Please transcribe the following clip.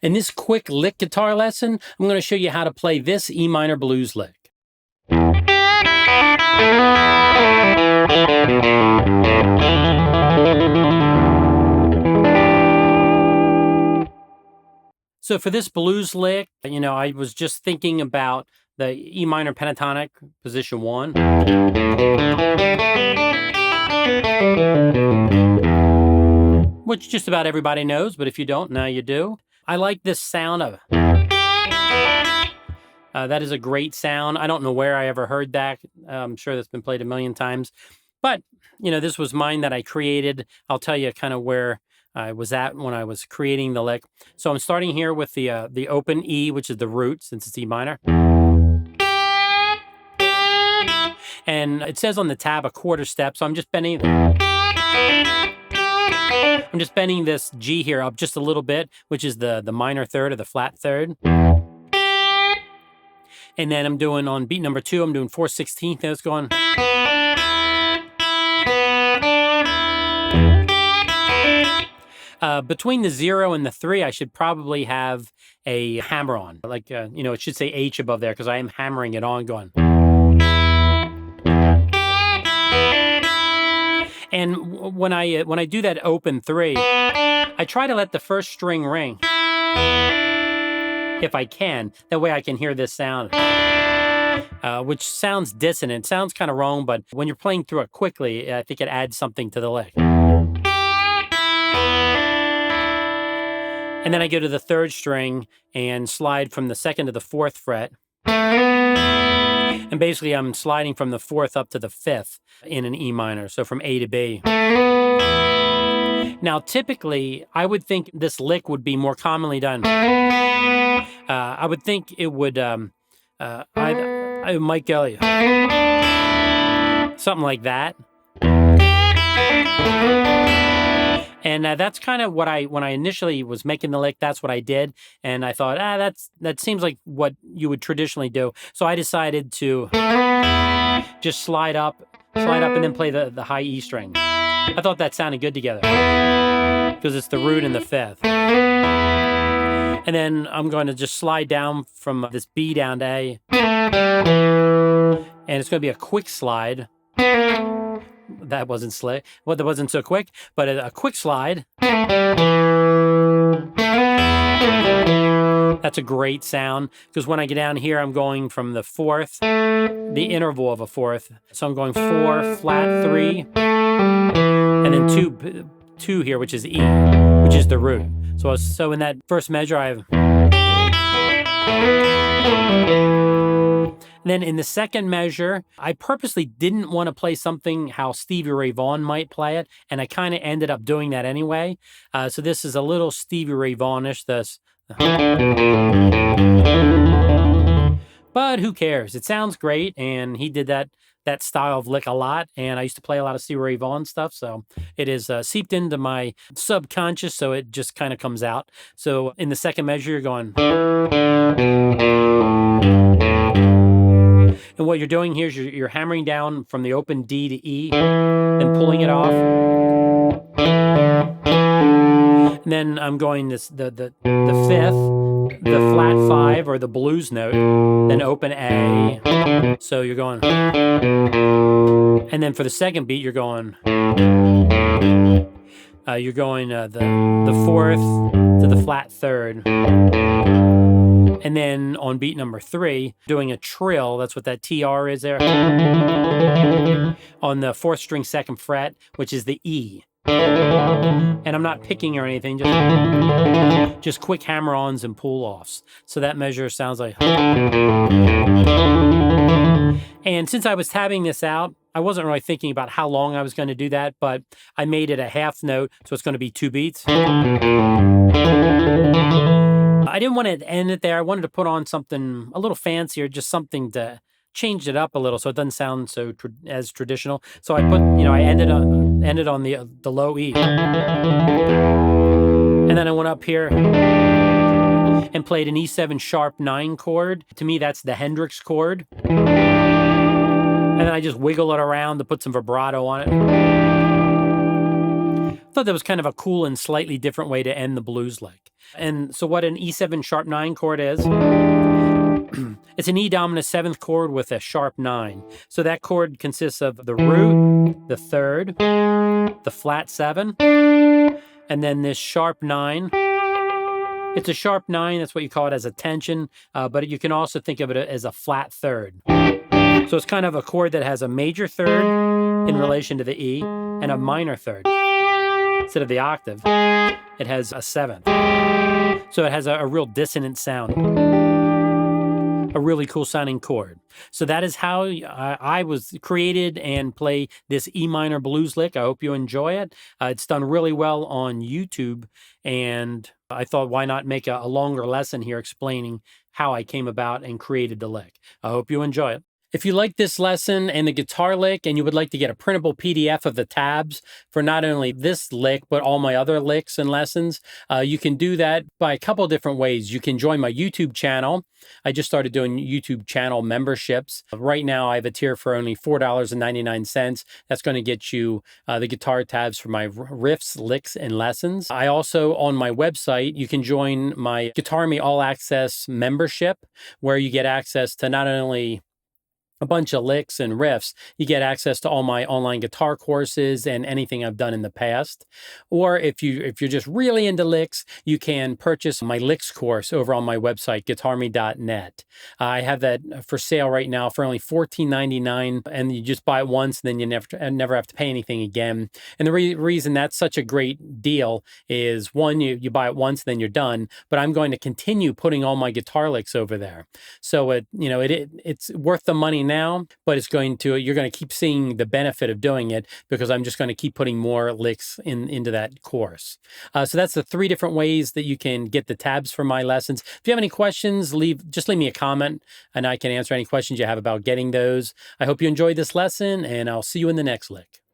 In this quick lick guitar lesson, I'm going to show you how to play this E minor blues lick. So for this blues lick, I was just thinking about the E minor pentatonic, position 1. Which just about everybody knows, but if you don't, now you do. I like this sound of that is a great sound. I don't know where I ever heard that. I'm sure that's been played a million times. But, this was mine that I created. I'll tell you kind of where I was at when I was creating the lick. So I'm starting here with the open E, which is the root, since it's E minor. And it says on the tab a quarter step, so I'm just bending this G here up just a little bit, which is the minor third or the flat third. And then I'm doing on beat number 2, I'm doing 4/16 notes going. Between the 0 and the 3, I should probably have a hammer on. Like, it should say H above there because I am hammering it on going. And when I do that open 3, I try to let the first string ring if I can. That way I can hear this sound, which sounds dissonant. Sounds kind of wrong, but when you're playing through it quickly, I think it adds something to the lick. And then I go to the 3rd string and slide from the 2nd to the 4th fret. And basically I'm sliding from the 4th up to the 5th in an E minor, so from A to B. Now, typically, I would think this lick would be more commonly done. I would think it would, I might go something like that. And that's kind of what when I initially was making the lick, that's what I did. And I thought, that seems like what you would traditionally do. So I decided to just slide up and then play the high E string. I thought that sounded good together because it's the root and the 5th. And then I'm going to just slide down from this B down to A. And it's going to be a quick slide. That wasn't slick. Well, that wasn't so quick, but a quick slide. That's a great sound because when I get down here, I'm going from the 4th, the interval of a 4th. So I'm going 4, flat 3, and then 2 here, which is E, which is the root. So in that first measure, I have. Then in the second measure, I purposely didn't want to play something how Stevie Ray Vaughan might play it, and I kind of ended up doing that anyway. So this is a little Stevie Ray Vaughan-ish, this. But who cares? It sounds great, and he did that style of lick a lot, and I used to play a lot of Stevie Ray Vaughan stuff, so it is seeped into my subconscious, so it just kind of comes out. So in the second measure, you're going. And what you're doing here is you're hammering down from the open D to E, then pulling it off. And then I'm going the 5th, the flat 5 or the blues note, then open A. So you're going. And then for the second beat, you're going. The 4th to the flat 3rd. And then on beat number 3, doing a trill, that's what that TR is there, on the 4th string 2nd fret, which is the E. And I'm not picking or anything, just quick hammer-ons and pull-offs. So that measure sounds like. And since I was tabbing this out, I wasn't really thinking about how long I was going to do that, but I made it a half note, so it's going to be 2 beats. I didn't want to end it there. I wanted to put on something a little fancier, just something to change it up a little so it doesn't sound so as traditional. So I put, I ended on the low E. And then I went up here and played an E7 sharp 9 chord. To me, that's the Hendrix chord. And then I just wiggle it around to put some vibrato on it. thought that was kind of a cool and slightly different way to end the blues lick. And so what an E7 sharp 9 chord is, it's an E dominant 7th chord with a sharp 9. So that chord consists of the root, the third, the flat 7, and then this sharp 9. It's a sharp 9, that's what you call it as a tension, but you can also think of it as a flat third. So it's kind of a chord that has a major third in relation to the E and a minor third. Instead of the octave, it has a 7th. So it has a real dissonant sound. A really cool sounding chord. So that is how I was created and play this E minor blues lick. I hope you enjoy it. It's done really well on YouTube, and I thought, why not make a longer lesson here explaining how I came about and created the lick. I hope you enjoy it. If you like this lesson and the guitar lick and you would like to get a printable PDF of the tabs for not only this lick, but all my other licks and lessons, you can do that by a couple different ways. You can join my YouTube channel. I just started doing YouTube channel memberships. Right now, I have a tier for only $4.99. That's going to get you the guitar tabs for my riffs, licks, and lessons. I also, on my website, you can join my GuitArmy All Access membership, where you get access to not only a bunch of licks and riffs, you get access to all my online guitar courses and anything I've done in the past. Or if you're just really into licks, you can purchase my licks course over on my website, GuitArmy.net. I have that for sale right now for only $14.99, and you just buy it once, and then you never have to pay anything again. And the reason that's such a great deal is, one, you buy it once, then you're done. But I'm going to continue putting all my guitar licks over there, so it's worth the money now, but you're going to keep seeing the benefit of doing it, because I'm just going to keep putting more licks into that course. So that's the 3 different ways that you can get the tabs for my lessons. If you have any questions, just leave me a comment and I can answer any questions you have about getting those. I hope you enjoyed this lesson, and I'll see you in the next lick.